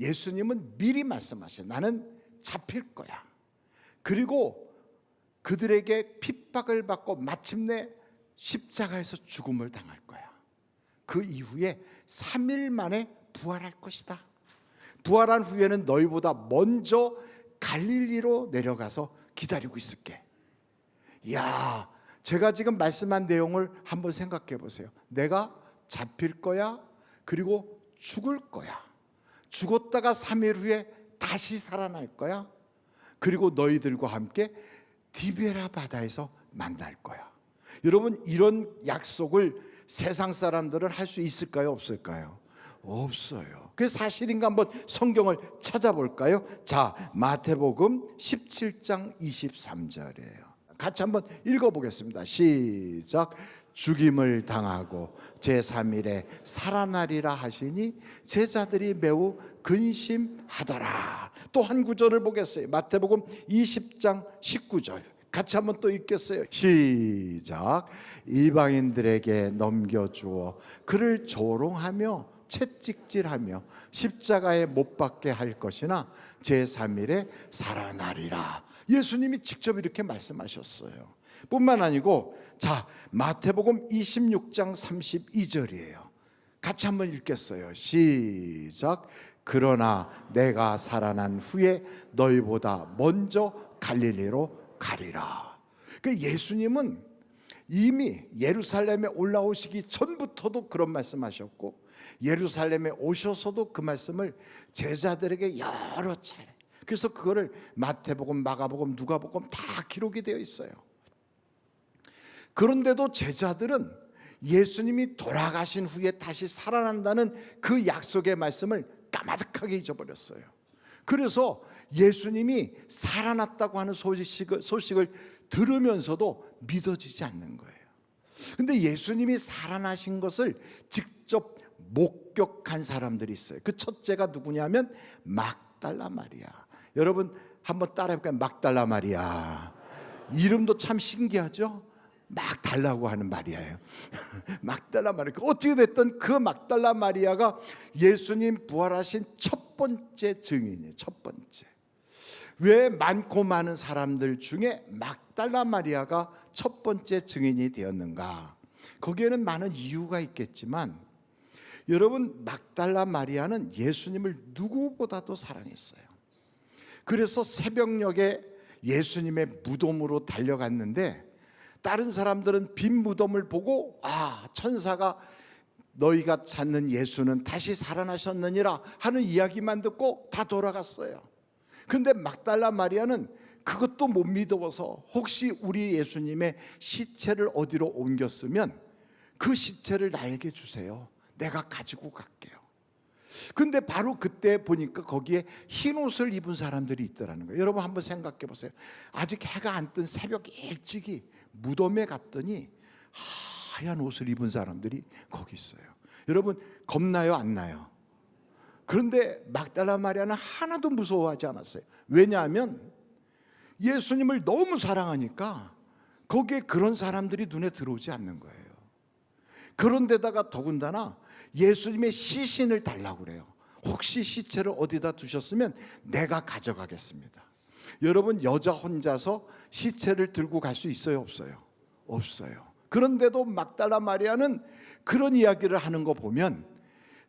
예수님은 미리 말씀하셔요. 나는 잡힐 거야. 그리고 그들에게 핍박을 받고 마침내 십자가에서 죽음을 당할 거야. 그 이후에 3일 만에 부활할 것이다. 부활한 후에는 너희보다 먼저 갈릴리로 내려가서 기다리고 있을게. 이야, 제가 지금 말씀한 내용을 한번 생각해 보세요. 내가 잡힐 거야. 그리고 죽을 거야. 죽었다가 3일 후에 다시 살아날 거야. 그리고 너희들과 함께 디베라 바다에서 만날 거야. 여러분, 이런 약속을 세상 사람들은 할 수 있을까요? 없을까요? 없어요. 그게 사실인가 한번 성경을 찾아볼까요? 자, 마태복음 17장 23절이에요. 같이 한번 읽어보겠습니다. 시작. 죽임을 당하고 제3일에 살아나리라 하시니 제자들이 매우 근심하더라. 또 한 구절을 보겠어요. 마태복음 20장 19절. 같이 한번 또 읽겠어요. 시작. 이방인들에게 넘겨주어 그를 조롱하며 채찍질하며 십자가에 못 박게 할 것이나 제3일에 살아나리라. 예수님이 직접 이렇게 말씀하셨어요. 뿐만 아니고, 자, 마태복음 26장 32절이에요. 같이 한번 읽겠어요. 시작. 그러나 내가 살아난 후에 너희보다 먼저 갈릴리로 가리라. 그 예수님은 이미 예루살렘에 올라오시기 전부터도 그런 말씀하셨고, 예루살렘에 오셔서도 그 말씀을 제자들에게 여러 차례, 그래서 그거를 마태복음, 마가복음, 누가복음 다 기록이 되어 있어요. 그런데도 제자들은 예수님이 돌아가신 후에 다시 살아난다는 그 약속의 말씀을 까마득하게 잊어버렸어요. 그래서 예수님이 살아났다고 하는 소식을 들으면서도 믿어지지 않는 거예요. 근데 예수님이 살아나신 것을 직접 목격한 사람들이 있어요. 그 첫째가 누구냐면 막달라 마리아. 여러분 한번 따라해볼까요? 막달라 마리아. 이름도 참 신기하죠? 막 달라고 하는 마리아예요. 막달라 마리아. 어떻게 됐든 그 막달라 마리아가 예수님 부활하신 첫 번째 증인이에요. 첫 번째. 왜 많고 많은 사람들 중에 막달라 마리아가 첫 번째 증인이 되었는가? 거기에는 많은 이유가 있겠지만, 여러분, 막달라 마리아는 예수님을 누구보다도 사랑했어요. 그래서 새벽녘에 예수님의 무덤으로 달려갔는데, 다른 사람들은 빈 무덤을 보고 천사가 너희가 찾는 예수는 다시 살아나셨느니라 하는 이야기만 듣고 다 돌아갔어요. 근데 막달라 마리아는 그것도 못 믿어서 혹시 우리 예수님의 시체를 어디로 옮겼으면 그 시체를 나에게 주세요. 내가 가지고 갈게요. 근데 바로 그때 보니까 거기에 흰 옷을 입은 사람들이 있더라는 거예요. 여러분 한번 생각해 보세요. 아직 해가 안 뜬 새벽 일찍이 무덤에 갔더니 하얀 옷을 입은 사람들이 거기 있어요. 여러분 겁나요, 안 나요? 그런데 막달라 마리아는 하나도 무서워하지 않았어요. 왜냐하면 예수님을 너무 사랑하니까 거기에 그런 사람들이 눈에 들어오지 않는 거예요. 그런데다가 더군다나 예수님의 시신을 달라고 그래요. 혹시 시체를 어디다 두셨으면 내가 가져가겠습니다. 여러분, 여자 혼자서 시체를 들고 갈 수 있어요, 없어요? 없어요. 그런데도 막달라 마리아는 그런 이야기를 하는 거 보면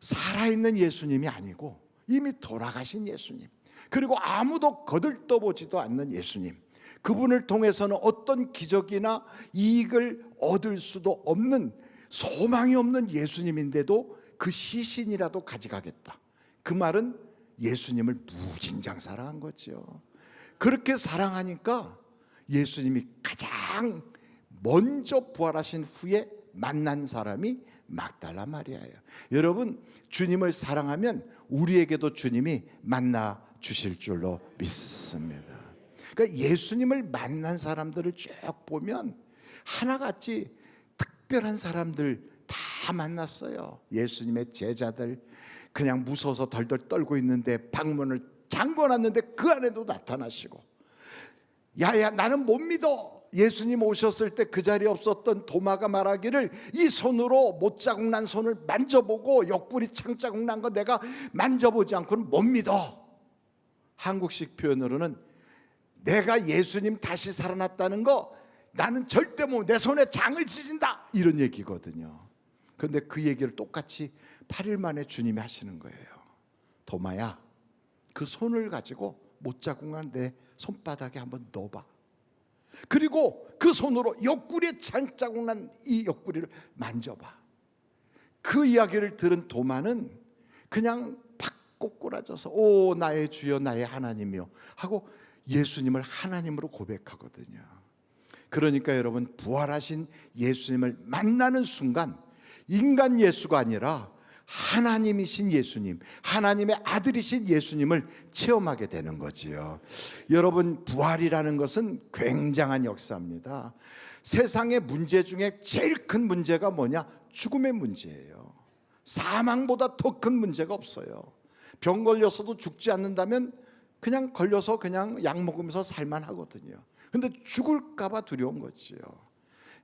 살아있는 예수님이 아니고 이미 돌아가신 예수님, 그리고 아무도 거들떠보지도 않는 예수님, 그분을 통해서는 어떤 기적이나 이익을 얻을 수도 없는, 소망이 없는 예수님인데도 그 시신이라도 가져가겠다. 그 말은 예수님을 무진장 사랑한 거죠. 그렇게 사랑하니까 예수님이 가장 먼저 부활하신 후에 만난 사람이 막달라 마리아예요. 여러분, 주님을 사랑하면 우리에게도 주님이 만나 주실 줄로 믿습니다. 그러니까 예수님을 만난 사람들을 쭉 보면 하나같이 특별한 사람들 다 만났어요. 예수님의 제자들, 그냥 무서워서 덜덜 떨고 있는데 방문을 잠궈놨는데 그 안에도 나타나시고, 야야 나는 못 믿어, 예수님 오셨을 때 그 자리에 없었던 도마가 말하기를 이 손으로 못자국 난 손을 만져보고 옆구리 창자국 난 거 내가 만져보지 않고는 못 믿어. 한국식 표현으로는 내가 예수님 다시 살아났다는 거 나는 절대 못, 내 손에 장을 지진다, 이런 얘기거든요. 그런데 그 얘기를 똑같이 8일 만에 주님이 하시는 거예요. 도마야, 그 손을 가지고 못자국 난 내 손바닥에 한번 넣어봐. 그리고 그 손으로 옆구리에 창자국 난 이 옆구리를 만져봐. 그 이야기를 들은 도마는 그냥 팍 꼬꾸라져서 오 나의 주여 나의 하나님이요 하고 예수님을 하나님으로 고백하거든요. 그러니까 여러분, 부활하신 예수님을 만나는 순간 인간 예수가 아니라 하나님이신 예수님, 하나님의 아들이신 예수님을 체험하게 되는 거지요. 여러분, 부활이라는 것은 굉장한 역사입니다. 세상의 문제 중에 제일 큰 문제가 뭐냐? 죽음의 문제예요. 사망보다 더 큰 문제가 없어요. 병 걸려서도 죽지 않는다면 그냥 걸려서 그냥 약 먹으면서 살만 하거든요. 근데 죽을까 봐 두려운 거지요.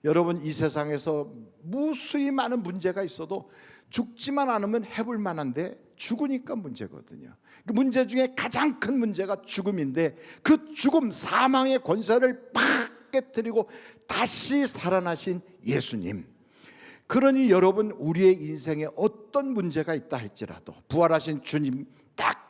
여러분, 이 세상에서 무수히 많은 문제가 있어도 죽지만 않으면 해볼 만한데 죽으니까 문제거든요. 그 문제 중에 가장 큰 문제가 죽음인데 그 죽음, 사망의 권세를 팍 깨뜨리고 다시 살아나신 예수님. 그러니 여러분, 우리의 인생에 어떤 문제가 있다 할지라도 부활하신 주님 딱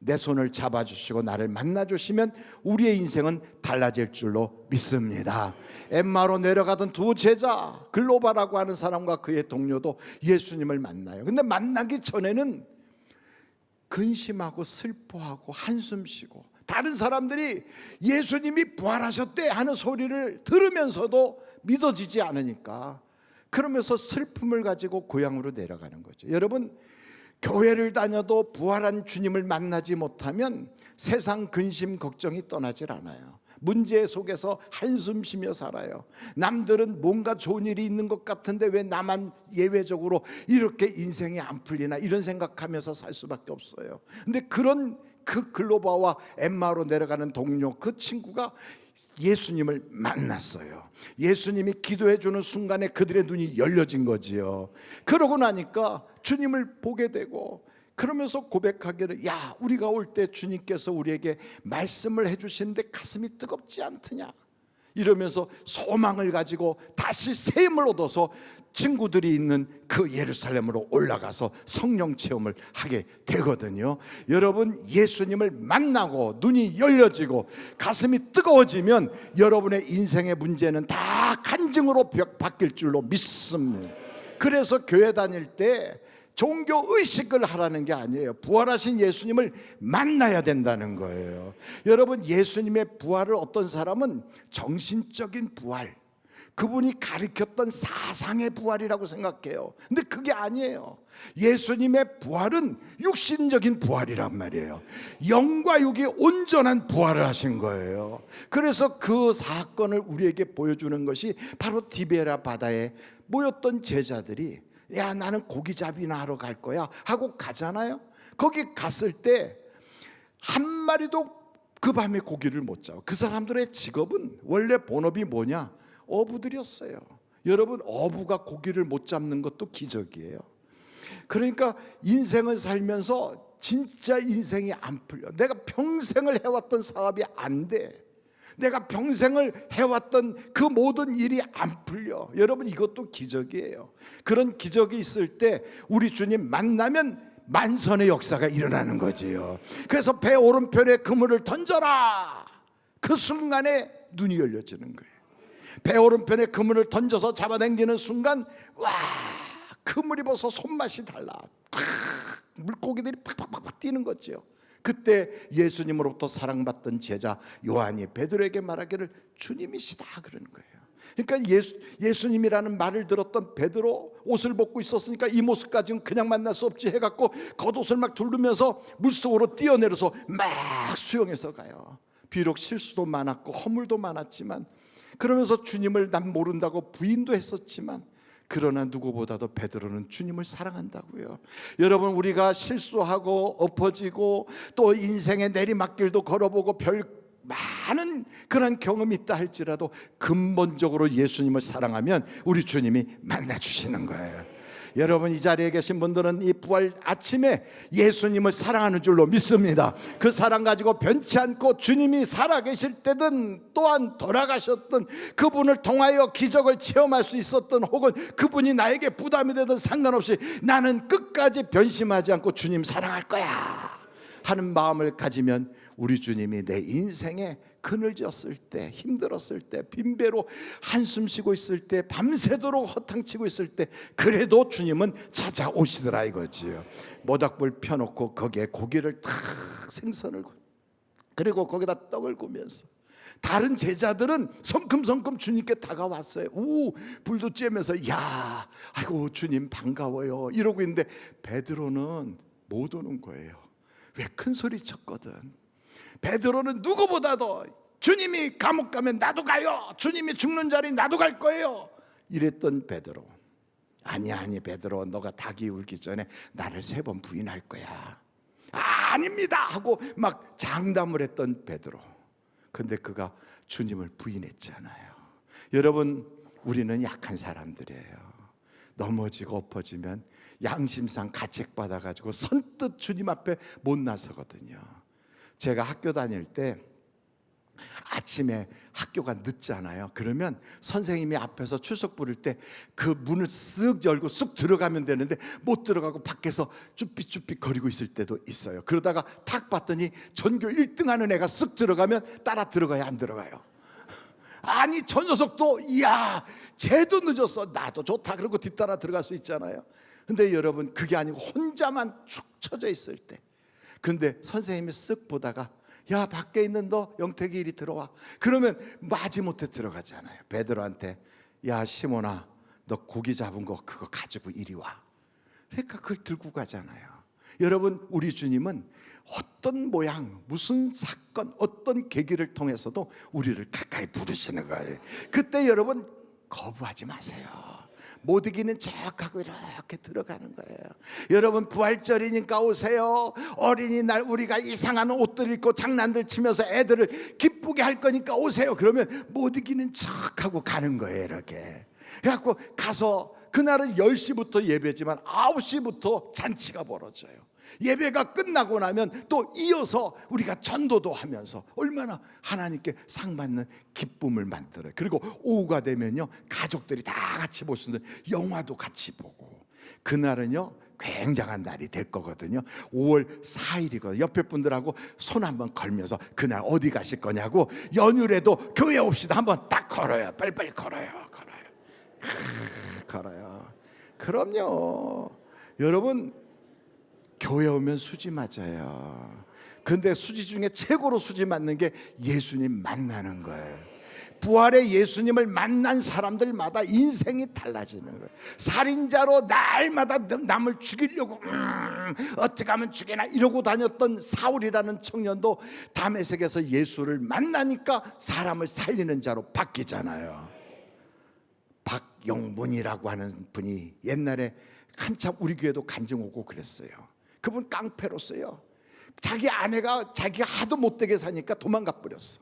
내 손을 잡아주시고 나를 만나주시면 우리의 인생은 달라질 줄로 믿습니다. 엠마로 내려가던 두 제자, 글로바라고 하는 사람과 그의 동료도 예수님을 만나요. 근데 만나기 전에는 근심하고 슬퍼하고 한숨 쉬고, 다른 사람들이 예수님이 부활하셨대 하는 소리를 들으면서도 믿어지지 않으니까 그러면서 슬픔을 가지고 고향으로 내려가는 거죠. 여러분, 교회를 다녀도 부활한 주님을 만나지 못하면 세상 근심 걱정이 떠나질 않아요. 문제 속에서 한숨 쉬며 살아요. 남들은 뭔가 좋은 일이 있는 것 같은데 왜 나만 예외적으로 이렇게 인생이 안 풀리나, 이런 생각하면서 살 수밖에 없어요. 근데 그런 그 글로바와 엠마로 내려가는 동료, 그 친구가 예수님을 만났어요. 예수님이 기도해 주는 순간에 그들의 눈이 열려진 거지요. 그러고 나니까 주님을 보게 되고, 그러면서 고백하기를, 야, 우리가 올 때 주님께서 우리에게 말씀을 해주시는데 가슴이 뜨겁지 않더냐, 이러면서 소망을 가지고 다시 새 힘을 얻어서 친구들이 있는 그 예루살렘으로 올라가서 성령 체험을 하게 되거든요. 여러분, 예수님을 만나고 눈이 열려지고 가슴이 뜨거워지면 여러분의 인생의 문제는 다 간증으로 바뀔 줄로 믿습니다. 그래서 교회 다닐 때 종교 의식을 하라는 게 아니에요. 부활하신 예수님을 만나야 된다는 거예요. 여러분, 예수님의 부활을 어떤 사람은 정신적인 부활, 그분이 가르쳤던 사상의 부활이라고 생각해요. 근데 그게 아니에요. 예수님의 부활은 육신적인 부활이란 말이에요. 영과 육이 온전한 부활을 하신 거예요. 그래서 그 사건을 우리에게 보여주는 것이 바로 디베라 바다에 모였던 제자들이, 야, 나는 고기잡이나 하러 갈 거야 하고 가잖아요. 거기 갔을 때 한 마리도 그 밤에 고기를 못 잡아. 그 사람들의 직업은, 원래 본업이 뭐냐? 어부들이었어요. 여러분, 어부가 고기를 못 잡는 것도 기적이에요. 그러니까 인생을 살면서 진짜 인생이 안 풀려. 내가 평생을 해왔던 사업이 안 돼. 내가 평생을 해왔던 그 모든 일이 안 풀려. 여러분, 이것도 기적이에요. 그런 기적이 있을 때 우리 주님 만나면 만선의 역사가 일어나는 거지요. 그래서 배 오른편에 그물을 던져라. 그 순간에 눈이 열려지는 거예요. 배 오른편에 그물을 던져서 잡아당기는 순간, 와, 그물이 벌써 손맛이 달라. 물고기들이 팍팍팍 뛰는 거지요. 그때 예수님으로부터 사랑받던 제자 요한이 베드로에게 말하기를, 주님이시다, 그러는 거예요. 그러니까 예수님이라는 말을 들었던 베드로, 옷을 벗고 있었으니까 이 모습까지는 그냥 만날 수 없지 해갖고 겉옷을 막 두르면서 물속으로 뛰어내려서 막 수영해서 가요. 비록 실수도 많았고 허물도 많았지만, 그러면서 주님을 난 모른다고 부인도 했었지만, 그러나 누구보다도 베드로는 주님을 사랑한다고요. 여러분, 우리가 실수하고 엎어지고 또 인생의 내리막길도 걸어보고 별 많은 그런 경험이 있다 할지라도 근본적으로 예수님을 사랑하면 우리 주님이 만나주시는 거예요. 여러분, 이 자리에 계신 분들은 이 부활 아침에 예수님을 사랑하는 줄로 믿습니다. 그 사랑 가지고 변치 않고 주님이 살아계실 때든 또한 돌아가셨든 그분을 통하여 기적을 체험할 수 있었던 혹은 그분이 나에게 부담이 되든 상관없이 나는 끝까지 변심하지 않고 주님 사랑할 거야 하는 마음을 가지면 우리 주님이 내 인생에 그늘졌을 때, 힘들었을 때, 빈배로 한숨 쉬고 있을 때, 밤새도록 허탕치고 있을 때 그래도 주님은 찾아오시더라 이거지요. 모닥불 펴놓고 거기에 고기를 탁, 생선을, 그리고 거기다 떡을 구우면서 다른 제자들은 성큼성큼 주님께 다가왔어요. 오, 불도 쬐면서 야, 아이고 주님 반가워요 이러고 있는데 베드로는 못 오는 거예요. 왜? 큰 소리 쳤거든. 베드로는 누구보다도 주님이 감옥 가면 나도 가요, 주님이 죽는 자리 나도 갈 거예요 이랬던 베드로. 아니 베드로, 너가 닭이 울기 전에 나를 3번 부인할 거야. 아닙니다 하고 막 장담을 했던 베드로. 근데 그가 주님을 부인했잖아요. 여러분, 우리는 약한 사람들이에요. 넘어지고 엎어지면 양심상 가책받아가지고 선뜻 주님 앞에 못 나서거든요. 제가 학교 다닐 때 아침에 학교가 늦잖아요. 그러면 선생님이 앞에서 출석 부를 때 그 문을 쓱 열고 쑥 들어가면 되는데 못 들어가고 밖에서 쭈삣쭈삣 거리고 있을 때도 있어요. 그러다가 탁 봤더니 전교 1등 하는 애가 쓱 들어가면 따라 들어가야 안 들어가요. 아니 저 녀석도 이야 쟤도 늦었어, 나도 좋다 그러고 뒤따라 들어갈 수 있잖아요. 근데 여러분, 그게 아니고 혼자만 축 처져 있을 때, 근데 선생님이 쓱 보다가 야 밖에 있는 너 영택이 이리 들어와 그러면 마지못해 들어가잖아요. 베드로한테 야 시몬아, 너 고기 잡은 거 그거 가지고 이리 와. 그러니까 그걸 들고 가잖아요. 여러분, 우리 주님은 어떤 모양, 무슨 사건, 어떤 계기를 통해서도 우리를 가까이 부르시는 거예요. 그때 여러분 거부하지 마세요. 못 이기는 척하고 이렇게 들어가는 거예요. 여러분, 부활절이니까 오세요. 어린이날 우리가 이상한 옷들 입고 장난들 치면서 애들을 기쁘게 할 거니까 오세요. 그러면 못 이기는 척하고 가는 거예요. 이렇게 그래갖고 가서 그날은 10시부터 예배지만 9시부터 잔치가 벌어져요. 예배가 끝나고 나면 또 이어서 우리가 전도도 하면서 얼마나 하나님께 상 받는 기쁨을 만들어요. 그리고 오후가 되면요, 가족들이 다 같이 볼 수 있는 영화도 같이 보고, 그날은요 굉장한 날이 될 거거든요. 5월 4일이거든요. 옆에 분들하고 손 한번 걸면서 그날 어디 가실 거냐고, 연휴라도 교회 옵시다 한번 딱 걸어요. 빨리빨리 걸어요. 걸어요. 그럼요. 여러분, 교회 오면 수지 맞아요. 근데 수지 중에 최고로 수지 맞는 게 예수님 만나는 거예요. 부활의 예수님을 만난 사람들마다 인생이 달라지는 거예요. 살인자로 날마다 남을 죽이려고 어떻게 하면 죽이나 이러고 다녔던 사울이라는 청년도 다메섹에서 예수를 만나니까 사람을 살리는 자로 바뀌잖아요. 박영문이라고 하는 분이 옛날에 한참 우리 교회도 간증 오고 그랬어요. 그분 깡패로서요, 자기 아내가 자기가 하도 못되게 사니까 도망가 버렸어.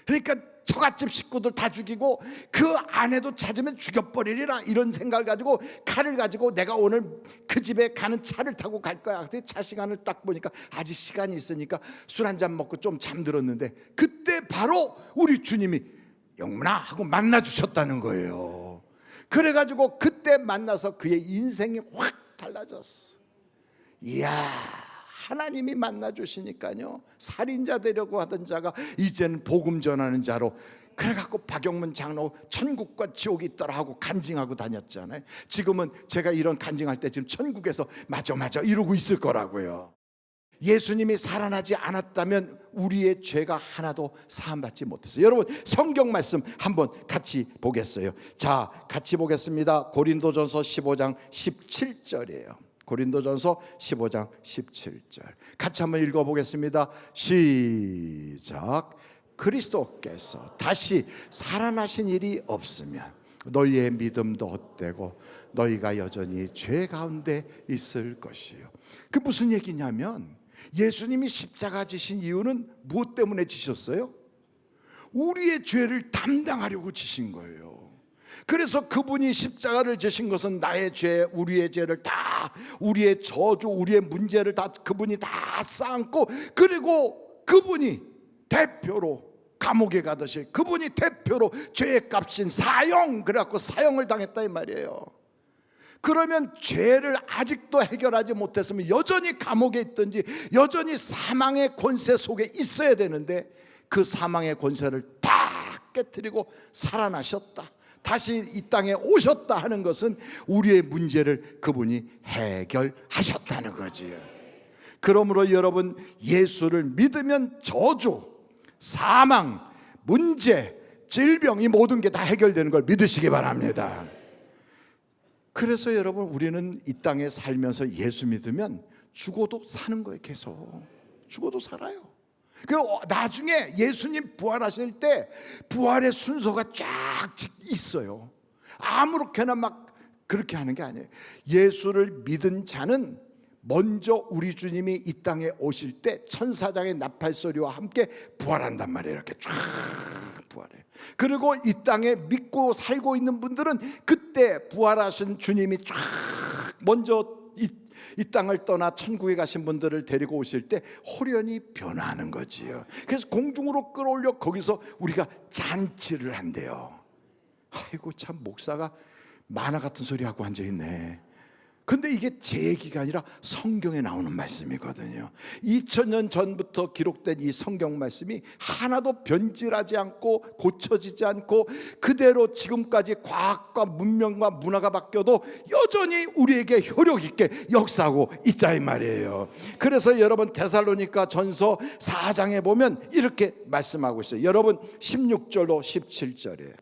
그러니까 처갓집 식구들 다 죽이고 그 아내도 찾으면 죽여버리리라 이런 생각을 가지고 칼을 가지고 내가 오늘 그 집에 가는 차를 타고 갈 거야. 근데 차 시간을 딱 보니까 아직 시간이 있으니까 술 한잔 먹고 좀 잠들었는데 그때 바로 우리 주님이 영문아 하고 만나 주셨다는 거예요. 그래가지고 그때 만나서 그의 인생이 확 달라졌어. 이야, 하나님이 만나 주시니까요, 살인자 되려고 하던 자가 이제는 복음 전하는 자로, 그래갖고 박영문 장로 천국과 지옥이 있더라 하고 간증하고 다녔잖아요. 지금은 제가 이런 간증할 때 지금 천국에서 맞아 이러고 있을 거라고요. 예수님이 살아나지 않았다면 우리의 죄가 하나도 사함받지 못했어요. 여러분, 성경 말씀 한번 같이 보겠어요. 자, 같이 보겠습니다. 고린도전서 15장 17절이에요. 고린도전서 15장 17절 같이 한번 읽어보겠습니다. 시작. 그리스도께서 다시 살아나신 일이 없으면 너희의 믿음도 헛되고 너희가 여전히 죄 가운데 있을 것이요. 그 무슨 얘기냐면 예수님이 십자가 지신 이유는 무엇 때문에 지셨어요? 우리의 죄를 담당하려고 지신 거예요. 그래서 그분이 십자가를 지신 것은 나의 죄, 우리의 죄를 다, 우리의 저주, 우리의 문제를 다 그분이 다 쌓고, 그리고 그분이 대표로 감옥에 가듯이 그분이 대표로 죄의 값인 사형, 그래갖고 사형을 당했다 이 말이에요. 그러면 죄를 아직도 해결하지 못했으면 여전히 감옥에 있든지 여전히 사망의 권세 속에 있어야 되는데, 그 사망의 권세를 다 깨뜨리고 살아나셨다, 다시 이 땅에 오셨다 하는 것은 우리의 문제를 그분이 해결하셨다는 거지요. 그러므로 여러분, 예수를 믿으면 저주, 사망, 문제, 질병, 이 모든 게 다 해결되는 걸 믿으시기 바랍니다. 그래서 여러분, 우리는 이 땅에 살면서 예수 믿으면 죽어도 사는 거예요. 계속 죽어도 살아요. 그 나중에 예수님 부활하실 때 부활의 순서가 쫙 있어요. 아무렇게나 막 그렇게 하는 게 아니에요. 예수를 믿은 자는 먼저 우리 주님이 이 땅에 오실 때 천사장의 나팔소리와 함께 부활한단 말이에요. 이렇게 쫙 부활해요. 그리고 이 땅에 믿고 살고 있는 분들은 그때 부활하신 주님이 쫙 먼저 이 땅을 떠나 천국에 가신 분들을 데리고 오실 때 호련히 변화하는 거지요. 그래서 공중으로 끌어올려 거기서 우리가 잔치를 한대요. 아이고, 참 목사가 만화 같은 소리 하고 앉아있네. 근데 이게 제 얘기가 아니라 성경에 나오는 말씀이거든요. 2000년 전부터 기록된 이 성경 말씀이 하나도 변질하지 않고 고쳐지지 않고 그대로 지금까지 과학과 문명과 문화가 바뀌어도 여전히 우리에게 효력 있게 역사하고 있다 이 말이에요. 그래서 여러분, 데살로니가 전서 4장에 보면 이렇게 말씀하고 있어요. 여러분, 16절로 17절에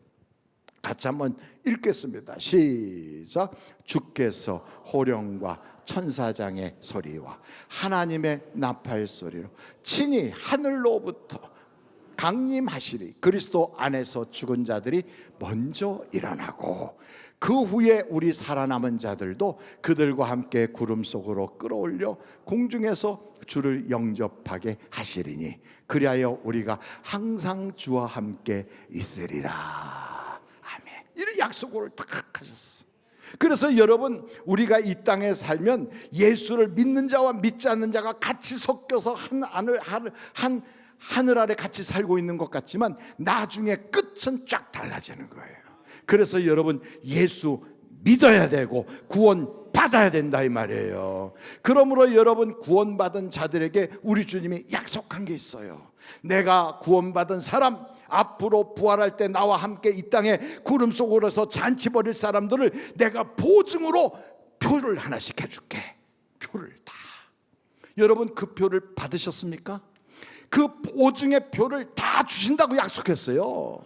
같이 한번 읽겠습니다. 시작. 주께서 호령과 천사장의 소리와 하나님의 나팔 소리로 친히 하늘로부터 강림하시리. 그리스도 안에서 죽은 자들이 먼저 일어나고 그 후에 우리 살아남은 자들도 그들과 함께 구름 속으로 끌어올려 공중에서 주를 영접하게 하시리니 그리하여 우리가 항상 주와 함께 있으리라. 이런 약속을 딱 하셨어. 그래서 여러분, 우리가 이 땅에 살면 예수를 믿는 자와 믿지 않는 자가 같이 섞여서 하늘 아래 같이 살고 있는 것 같지만 나중에 끝은 쫙 달라지는 거예요. 그래서 여러분, 예수 믿어야 되고 구원 받아야 된다 이 말이에요. 그러므로 여러분, 구원받은 자들에게 우리 주님이 약속한 게 있어요. 내가 구원받은 사람, 앞으로 부활할 때 나와 함께 이 땅에 구름 속으로서 잔치 벌일 사람들을 내가 보증으로 표를 하나씩 해줄게. 표를 다. 여러분, 그 표를 받으셨습니까? 그 보증의 표를 다 주신다고 약속했어요.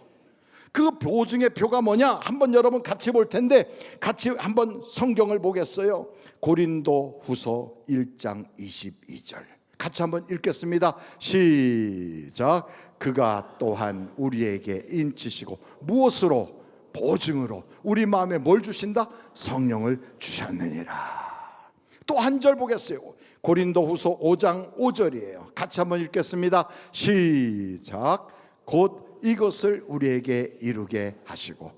그 보증의 표가 뭐냐? 한번 여러분 같이 볼 텐데 같이 한번 성경을 보겠어요. 고린도 후서 1장 22절 같이 한번 읽겠습니다. 시작. 그가 또한 우리에게 인치시고 무엇으로? 보증으로 우리 마음에 뭘 주신다? 성령을 주셨느니라. 또 한 절 보겠어요. 고린도 후서 5장 5절이에요 같이 한번 읽겠습니다. 시작. 곧 이것을 우리에게 이루게 하시고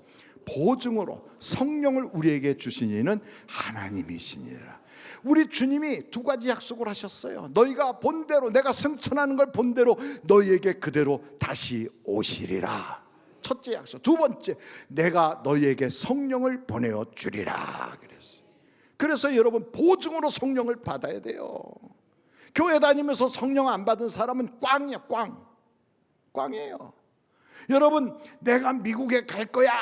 보증으로 성령을 우리에게 주신 이는 하나님이시니라. 우리 주님이 두 가지 약속을 하셨어요. 너희가 본대로, 내가 승천하는 걸 본대로 너희에게 그대로 다시 오시리라. 첫째 약속. 두 번째, 내가 너희에게 성령을 보내어 주리라 그랬어요. 그래서 여러분, 보증으로 성령을 받아야 돼요. 교회 다니면서 성령 안 받은 사람은 꽝이야. 꽝이에요. 여러분, 내가 미국에 갈 거야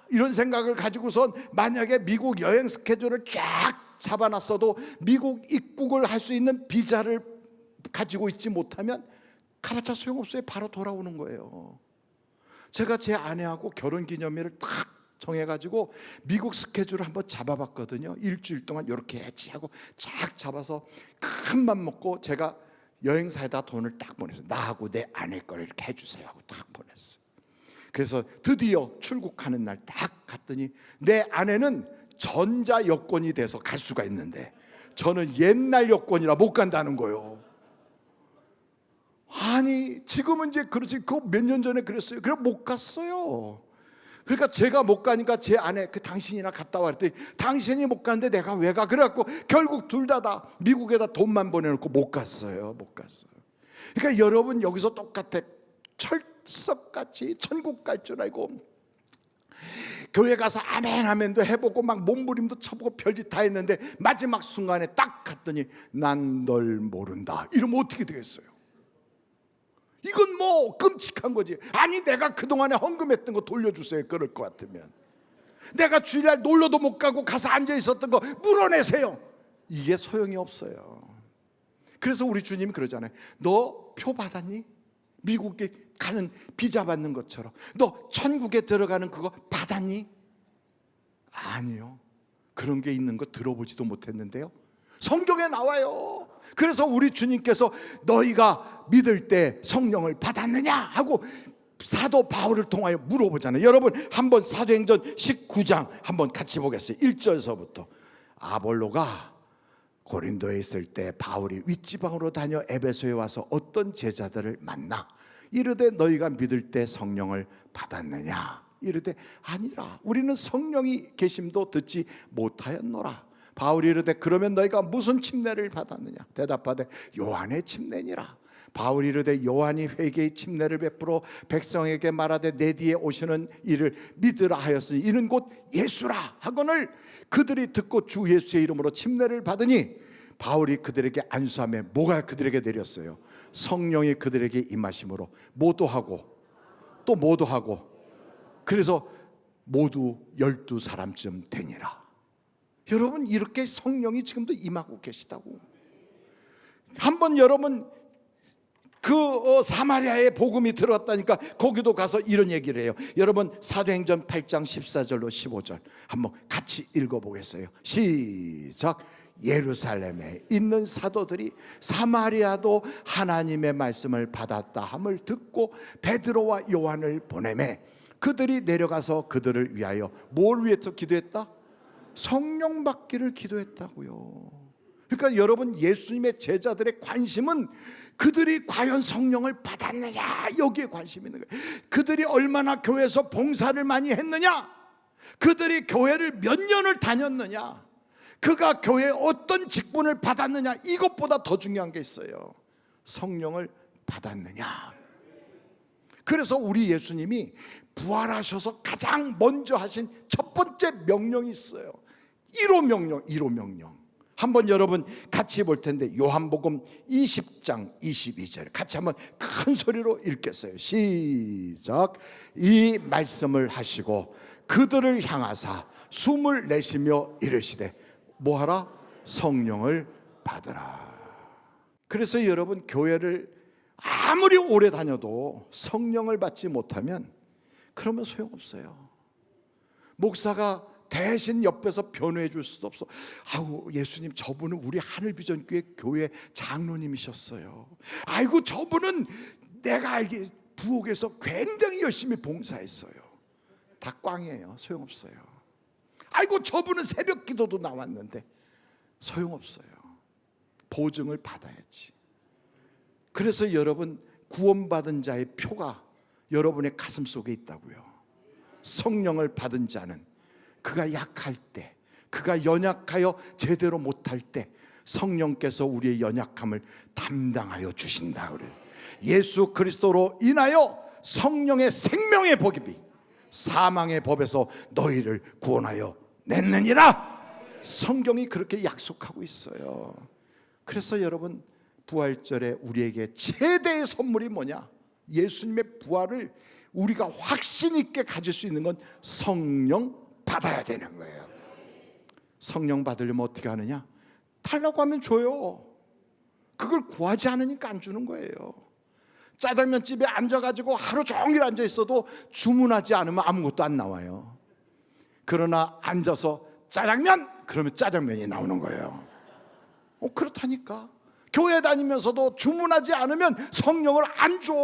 이런 생각을 가지고선 만약에 미국 여행 스케줄을 쫙 잡아놨어도 미국 입국을 할 수 있는 비자를 가지고 있지 못하면 가봤자 소용없어요. 바로 돌아오는 거예요. 제가 제 아내하고 결혼기념일을 딱 정해가지고 미국 스케줄을 한번 잡아봤거든요. 일주일 동안 이렇게 했지 하고 쫙 잡아서 큰 맘 먹고 제가 여행사에다 돈을 딱 보냈어요. 나하고 내 아내 거를 이렇게 해주세요 하고 딱 보냈어요. 그래서 드디어 출국하는 날 딱 갔더니 내 아내는 전자 여권이 돼서 갈 수가 있는데 저는 옛날 여권이라 못 간다는 거예요. 아니 지금은 이제 그렇지 그 몇 년 전에 그랬어요. 그래 못 갔어요. 그러니까 제가 못 가니까 제 아내 그 당신이나 갔다 와 그랬더니 당신이 못 갔는데 내가 왜 가? 그래갖고 결국 둘 다 미국에다 돈만 보내놓고 못 갔어요. 그러니까 여러분 여기서 똑같아. 철석같이 천국 갈 줄 알고 교회 가서 아멘 아멘도 해보고 막 몸부림도 쳐보고 별짓 다 했는데 마지막 순간에 딱 갔더니 난 널 모른다 이러면 어떻게 되겠어요? 이건 뭐 끔찍한 거지. 아니 내가 그동안에 헌금했던 거 돌려주세요. 그럴 것 같으면 내가 주일날 놀러도 못 가고 가서 앉아 있었던 거 물어내세요. 이게 소용이 없어요. 그래서 우리 주님이 그러잖아요. 너 표 받았니? 미국에 가는 비자 받는 것처럼 너 천국에 들어가는 그거 받았니? 아니요. 그런 게 있는 거 들어보지도 못했는데요. 성경에 나와요. 그래서 우리 주님께서 너희가 믿을 때 성령을 받았느냐 하고 사도 바울을 통하여 물어보잖아요. 여러분 한번 사도행전 19장 한번 같이 보겠어요. 1절서부터. 아볼로가 고린도에 있을 때 바울이 윗지방으로 다녀 에베소에 와서 어떤 제자들을 만나 이르되 너희가 믿을 때 성령을 받았느냐 이르되 아니라 우리는 성령이 계심도 듣지 못하였노라. 바울이 이르되 그러면 너희가 무슨 침례를 받았느냐 대답하되 요한의 침례니라. 바울이 이르되 요한이 회개의 침례를 베풀어 백성에게 말하되 내 뒤에 오시는 이를 믿으라 하였으니 이는 곧 예수라 하거늘 그들이 듣고 주 예수의 이름으로 침례를 받으니 바울이 그들에게 안수하며 뭐가 그들에게 내렸어요? 성령이 그들에게 임하심으로 모도하고 또 모도하고 그래서 모두 12사람쯤 되니라. 여러분 이렇게 성령이 지금도 임하고 계시다고. 한번 여러분 그 사마리아에 복음이 들어왔다니까 거기도 가서 이런 얘기를 해요. 여러분 사도행전 8장 14절로 15절 한번 같이 읽어보겠어요. 시작. 예루살렘에 있는 사도들이 사마리아도 하나님의 말씀을 받았다 함을 듣고 베드로와 요한을 보내매 그들이 내려가서 그들을 위하여 뭘 위해서 기도했다? 성령 받기를 기도했다고요. 그러니까 여러분 예수님의 제자들의 관심은 그들이 과연 성령을 받았느냐 여기에 관심이 있는 거예요. 그들이 얼마나 교회에서 봉사를 많이 했느냐, 그들이 교회를 몇 년을 다녔느냐, 그가 교회에 어떤 직분을 받았느냐, 이것보다 더 중요한 게 있어요. 성령을 받았느냐. 그래서 우리 예수님이 부활하셔서 가장 먼저 하신 첫 번째 명령이 있어요. 1호 명령. 한번 여러분 같이 볼 텐데 요한복음 20장 22절 같이 한번 큰 소리로 읽겠어요. 시작. 이 말씀을 하시고 그들을 향하사 숨을 내쉬며 이르시되 뭐하라? 성령을 받으라. 그래서 여러분 교회를 아무리 오래 다녀도 성령을 받지 못하면 그러면 소용없어요. 목사가 대신 옆에서 변호해 줄 수도 없어. 아우 예수님 저분은 우리 하늘비전교회 교회 장로님이셨어요. 아이고 저분은 내가 알기에 부엌에서 굉장히 열심히 봉사했어요. 다 꽝이에요. 소용없어요. 아이고 저분은 새벽 기도도 나왔는데 소용없어요. 보증을 받아야지. 그래서 여러분 구원받은 자의 표가 여러분의 가슴 속에 있다고요. 성령을 받은 자는 그가 약할 때, 그가 연약하여 제대로 못할 때 성령께서 우리의 연약함을 담당하여 주신다 그래요. 예수 그리스도로 인하여 성령의 생명의 복이 사망의 법에서 너희를 구원하여 냈느니라. 성경이 그렇게 약속하고 있어요. 그래서 여러분 부활절에 우리에게 최대의 선물이 뭐냐? 예수님의 부활을 우리가 확신 있게 가질 수 있는 건 성령 받아야 되는 거예요. 성령 받으려면 어떻게 하느냐? 달라고 하면 줘요. 그걸 구하지 않으니까 안 주는 거예요. 짜장면집에 앉아가지고 하루 종일 앉아 있어도 주문하지 않으면 아무것도 안 나와요. 그러나 앉아서 짜장면! 그러면 짜장면이 나오는 거예요. 그렇다니까. 교회 다니면서도 주문하지 않으면 성령을 안 줘.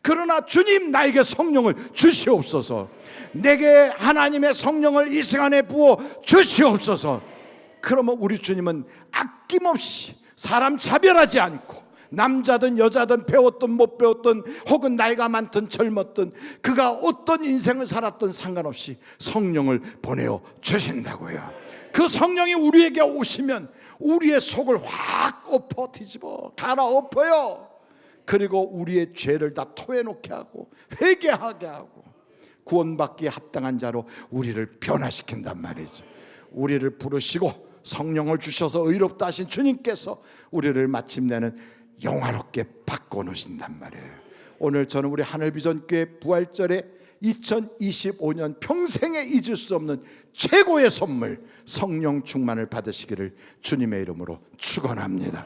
그러나 주님 나에게 성령을 주시옵소서, 내게 하나님의 성령을 이 시간에 부어 주시옵소서. 그러면 우리 주님은 아낌없이 사람 차별하지 않고 남자든 여자든 배웠든 못 배웠든 혹은 나이가 많든 젊었든 그가 어떤 인생을 살았든 상관없이 성령을 보내어 주신다고요. 그 성령이 우리에게 오시면 우리의 속을 확 엎어 뒤집어 갈아엎어요. 그리고 우리의 죄를 다 토해놓게 하고 회개하게 하고 구원받기에 합당한 자로 우리를 변화시킨단 말이죠. 우리를 부르시고 성령을 주셔서 의롭다 하신 주님께서 우리를 마침내는 영화롭게 바꿔놓으신단 말이에요. 오늘 저는 우리 하늘비전교회 부활절에 2025년 평생에 잊을 수 없는 최고의 선물 성령 충만을 받으시기를 주님의 이름으로 축원합니다.